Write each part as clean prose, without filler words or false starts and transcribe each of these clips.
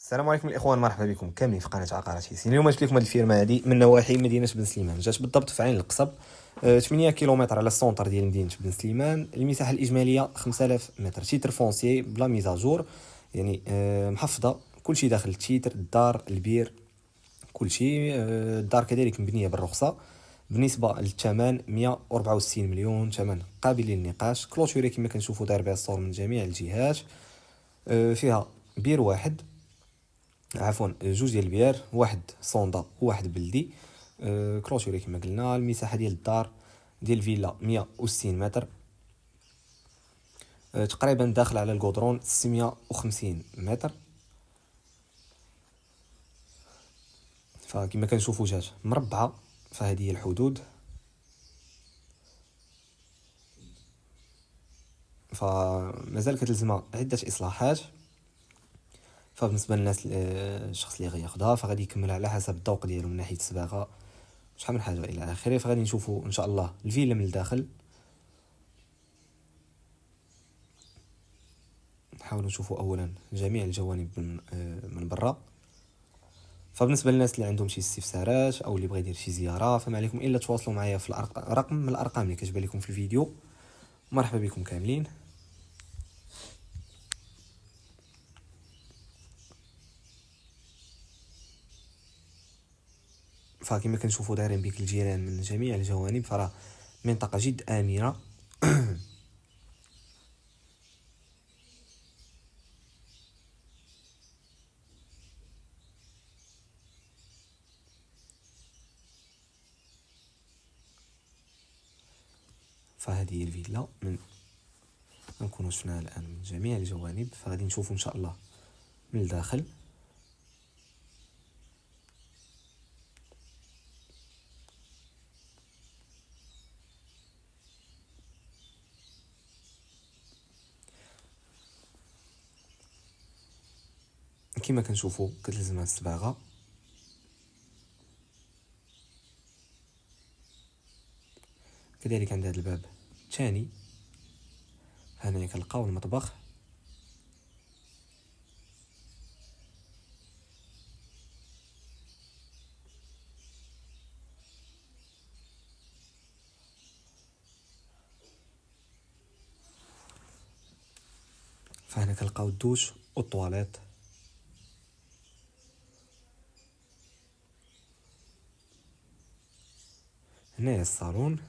السلام عليكم الاخوان، مرحبا بكم كاملين في قناه عقارات حسين. اليوم جبت لكم هذه الفيرما هذه من نواحي مدينه بن سليمان، جات بالضبط في عين القصب. 8 كيلومتر على السونتر ديال مدينه بن سليمان. المساحه الاجماليه 5000 متر، تيتر فونسيي بلا ميزاجور، يعني محفظه كلشي داخل التيتر، الدار البير كلشي. الدار كذلك مبنيه بالرخصه. بالنسبه للثمن 164 مليون، ثمن قابل للنقاش. كلوتوري كما كنشوفوا داير بها الصور من جميع الجهات. فيها بير واحد، عفوا جوج ديال البيار، واحد صوندا وواحد بلدي. كلوتوري كما قلنا. المساحه ديال الدار ديال الفيلا 160 متر، تقريبا داخل على الكودرون 650 متر. فكما كنشوفوا جات مربعه، فهذه هي الحدود. فمازال كتلزمها عده اصلاحات. فبالنسبه للناس الشخص اللي غياخدها فغادي يكملها على حسب الذوق ديالو من ناحيه الصباغه، شحال من حاجه الى اخره. فغادي نشوفوا ان شاء الله الفيلا من الداخل، نحاولوا نشوفوا اولا جميع الجوانب من برا. فبالنسبه للناس اللي عندهم شي استفسارات او اللي بغى يدير شي زياره، فما عليكم الا تواصلوا معايا في رقم من الارقام اللي كتبان لكم في الفيديو. مرحبا بكم كاملين. فكما كنشوفوا دايرين بك الجيران من جميع الجوانب، فراه منطقه جد امنه. فهذه هي الفيلا من نكونوا شفناها الان من جميع الجوانب. فغادي نشوفوا ان شاء الله من الداخل. كما كنشوفوا كتلزمها الصباغه. كذلك عند هذا الباب الثاني هنا كنلقاو المطبخ. فهنا كنلقاو الدوش والطواليت. هنايا الصالون.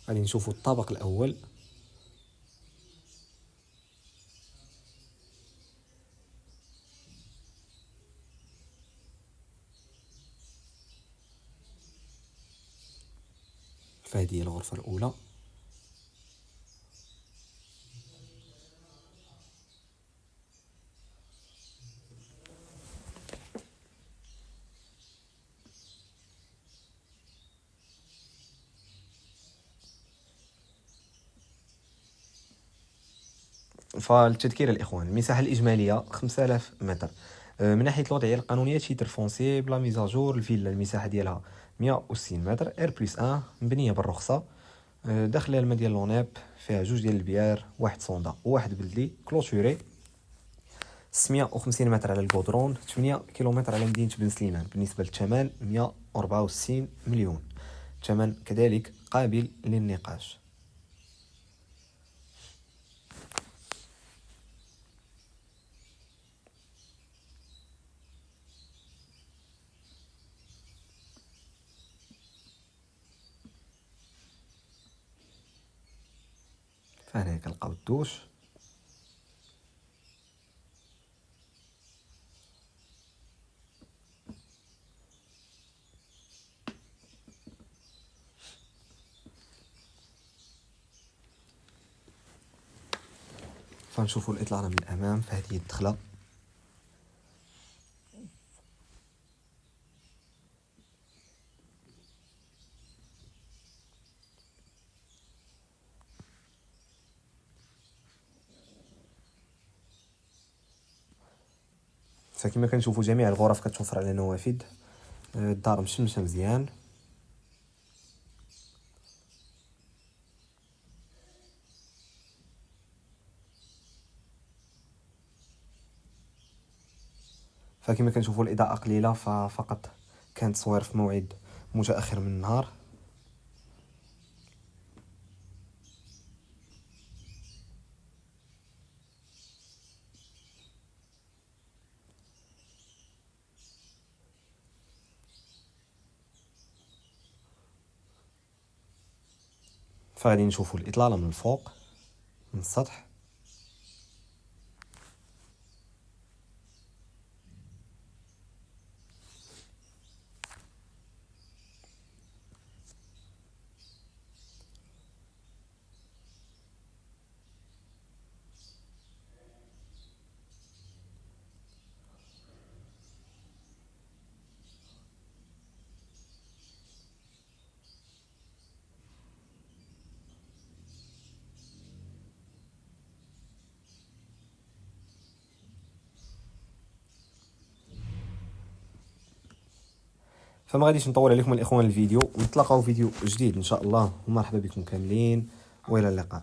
غادي نشوفوا الطابق الاول. فهذه هي الغرفه الاولى. فالتذكير الاخوان، المساحه الاجماليه 5000 متر. من ناحيه الوضعيه القانونيه تيتر فونسي بلا ميزاجور. الفيلا المساحه ديالها 160 متر، ار بلس 1، مبنيه بالرخصه. داخل الماء ديال لونيب، فيها جوج ديال البيار، واحد صوندا وواحد بلدي. كلوتوري 650 متر على الكودرون، 8 كيلومتر على مدينه بن سليمان. بالنسبه للثمن 164 مليون، ثمن كذلك قابل للنقاش. فهنا كنلقاو الدوش. فنشوفوا الاطلاله من الامام. فهذه هي الدخله. فكما كنشوفوا جميع الغرف كتوفر على نوافذ. الدار مشمشه مزيان. فكما كنشوفوا الاضاءه قليله، ففقط كانت تصوير في موعد متاخر من النهار. فغادي نشوفوا الاطلاله من الفوق من السطح. فما غاديش نطول عليكم الاخوان الفيديو، ونتلاقاو فيديو جديد ان شاء الله، ومرحبا بكم كاملين والى اللقاء.